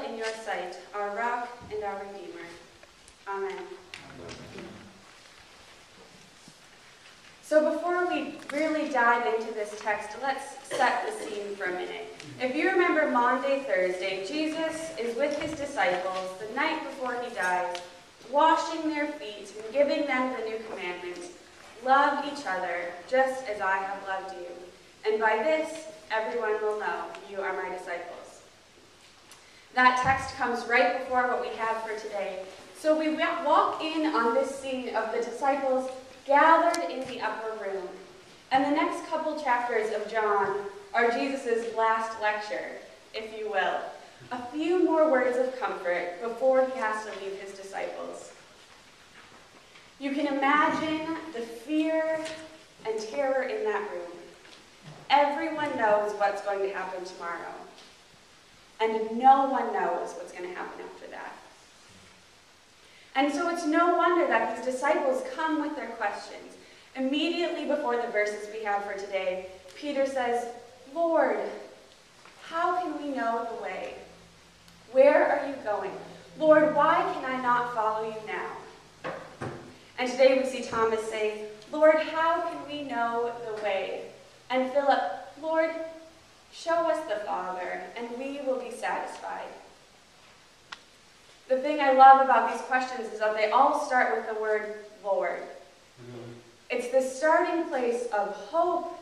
in your sight, our rock and our redeemer. Amen. So before we really dive into this text, let's set the scene for a minute. If you remember Maundy Thursday, Jesus is with his disciples the night before he dies, washing their feet and giving them the new commandment: love each other just as I have loved you. And by this, everyone will know you are my disciples. That text comes right before what we have for today. So we walk in on this scene of the disciples gathered in the upper room. And the next couple chapters of John are Jesus' last lecture, if you will. A few more words of comfort before he has to leave his disciples. You can imagine the fear and terror in that room. Everyone knows what's going to happen tomorrow. And no one knows what's going to happen after that. And so it's no wonder that these disciples come with their questions. Immediately before the verses we have for today, Peter says, "Lord, how can we know the way? Where are you going? Lord, why can I not follow you now?" And today we see Thomas say, "Lord, how can we know the way?" And Philip, "Lord, show us the Father, and we will be satisfied." The thing I love about these questions is that they all start with the word Lord. It's the starting place of hope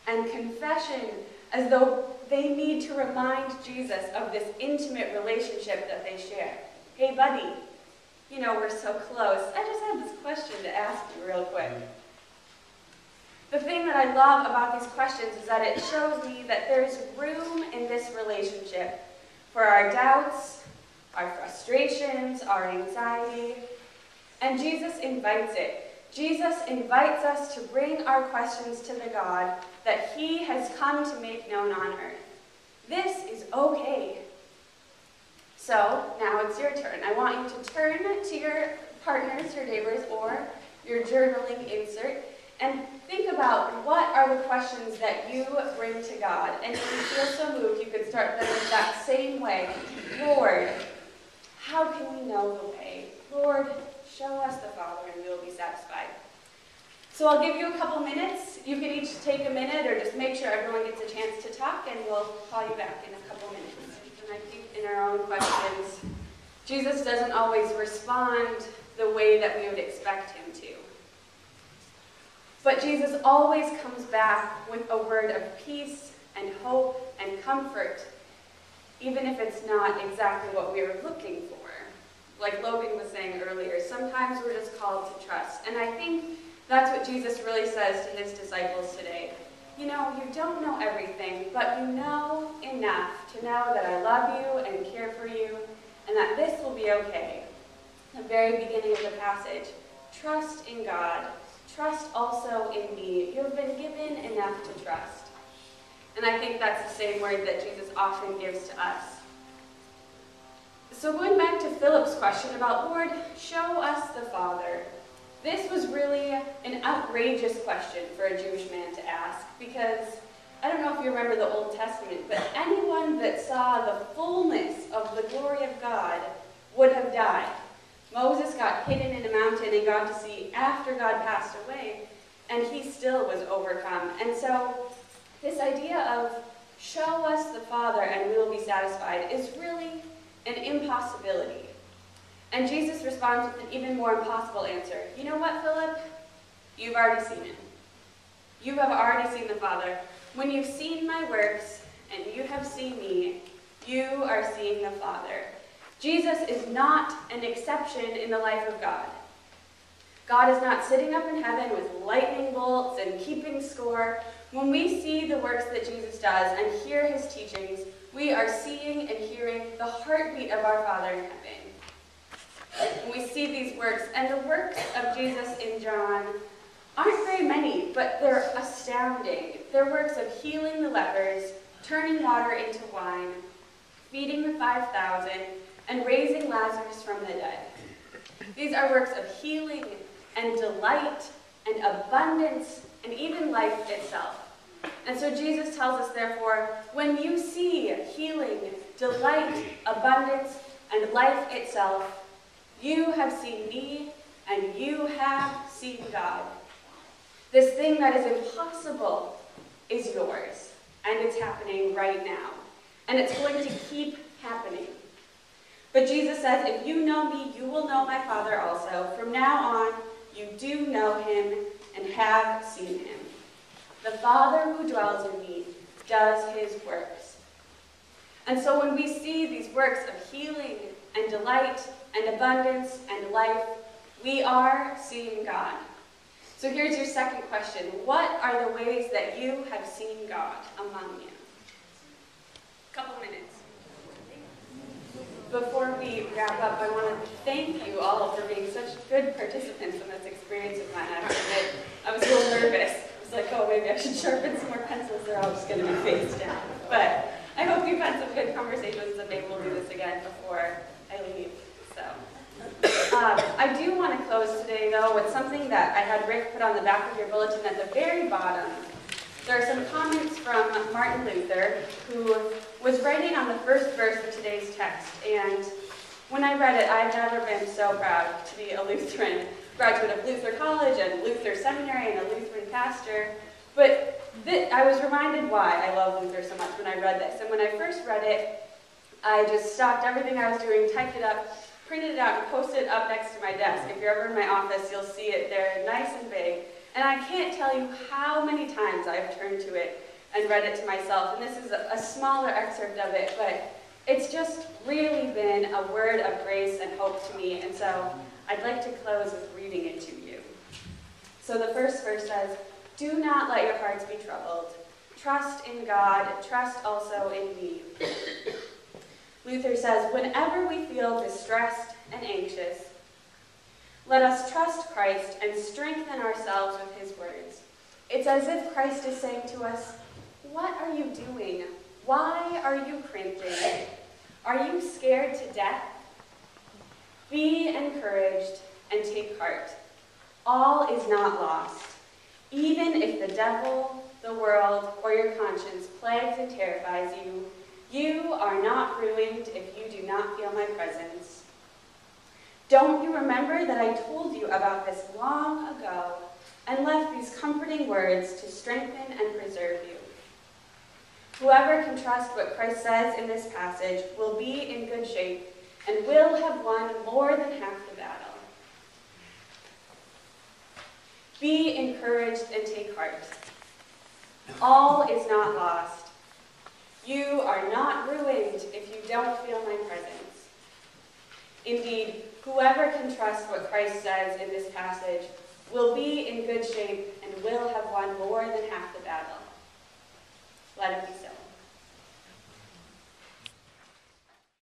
and confession, as though they need to remind Jesus of this intimate relationship that they share. "Hey, buddy, you know, we're so close. I just have this question to ask you real quick." The thing that I love about these questions is that it shows me that there's room in this relationship for our doubts, our frustrations, our anxiety, and Jesus invites it. Jesus invites us to bring our questions to the God that he has come to make known on earth. This is okay. So, now it's your turn. I want you to turn to your partners, your neighbors, or your journaling insert, and think about what are the questions that you bring to God. And if you feel so moved, you could start them in that same way. Lord, how can we know the way? Lord, show us the Father and we will be satisfied. So I'll give you a couple minutes. You can each take a minute or just make sure everyone gets a chance to talk, and we'll call you back in a couple minutes. And I think in our own questions, Jesus doesn't always respond the way that we would expect him to. But Jesus always comes back with a word of peace and hope and comfort, even if it's not exactly what we were looking for. Like Logan was saying earlier, sometimes we're just called to trust. And I think that's what Jesus really says to his disciples today. You know, you don't know everything, but you know enough to know that I love you and care for you, and that this will be okay. The very beginning of the passage, trust in God. Trust also in me. You have been given enough to trust. And I think that's the same word that Jesus often gives to us. So going back to Philip's question about, Lord, show us the Father. This was really an outrageous question for a Jewish man to ask, because I don't know if you remember the Old Testament, but anyone that saw the fullness of the glory of God would have died. Moses got hidden in a mountain and got to see after God passed away, and he still was overcome. And so this idea of show us the Father and we will be satisfied is really an impossibility. And Jesus responds with an even more impossible answer. You know what, Philip? You've already seen him. You have already seen the Father. When you've seen my works and you have seen me, you are seeing the Father. Jesus is not an exception in the life of God. God is not sitting up in heaven with lightning bolts and keeping score. When we see the works that Jesus does and hear his teachings, we are seeing and hearing the heartbeat of our Father in heaven. When we see these works, and the works of Jesus in John aren't very many, but they're astounding. They're works of healing the lepers, turning water into wine, feeding the 5,000, and raising Lazarus from the dead. These are works of healing and delight and abundance and even life itself. And so Jesus tells us, therefore, when you see healing, delight, abundance, and life itself. You have seen me, and you have seen God. This thing that is impossible is yours, and it's happening right now, and it's going to keep happening. But Jesus says, if you know me, you will know my Father also. From now on, you do know him and have seen him. The Father who dwells in me does his works. And so when we see these works of healing and delight and abundance and life, we are seeing God. So here's your second question. What are the ways that you have seen God among you? Couple minutes. Before we wrap up, I want to thank you all for being such good participants in this experience of mine. I have to admit, I was a little nervous. I was like, oh, maybe I should sharpen some more pencils. They're all just going to be face down. But I hope you've had some good conversations, and maybe we'll do this again before I leave. So, I do want to close today, though, with something that I had Rick put on the back of your bulletin at the very bottom. There are some comments from Martin Luther, who was writing on the first verse of today's text. And when I read it, I've never been so proud to be a Lutheran, graduate of Luther College and Luther Seminary and a Lutheran pastor. But I was reminded why I love Luther so much when I read this. And when I first read it, I just stopped everything I was doing, typed it up, printed it out, and posted it up next to my desk. If you're ever in my office, you'll see it there, nice and big. And I can't tell you how many times I've turned to it and read it to myself. And this is a smaller excerpt of it, but it's just really been a word of grace and hope to me. And so I'd like to close with reading it to you. So the first verse says, "Do not let your hearts be troubled. Trust in God, trust also in me." Luther says, whenever we feel distressed and anxious, let us trust Christ and strengthen ourselves with his words. It's as if Christ is saying to us, what are you doing? Why are you cringing? Are you scared to death? Be encouraged and take heart. All is not lost. Even if the devil, the world, or your conscience plagues and terrifies you, you are not ruined if you do not feel my presence. Don't you remember that I told you about this long ago and left these comforting words to strengthen and preserve you? Whoever can trust what Christ says in this passage will be in good shape and will have won more than half the battle. Be encouraged and take heart. All is not lost. You are not ruined if you don't feel my presence. Indeed, whoever can trust what Christ says in this passage will be in good shape and will have won more than half the battle. Let it be so.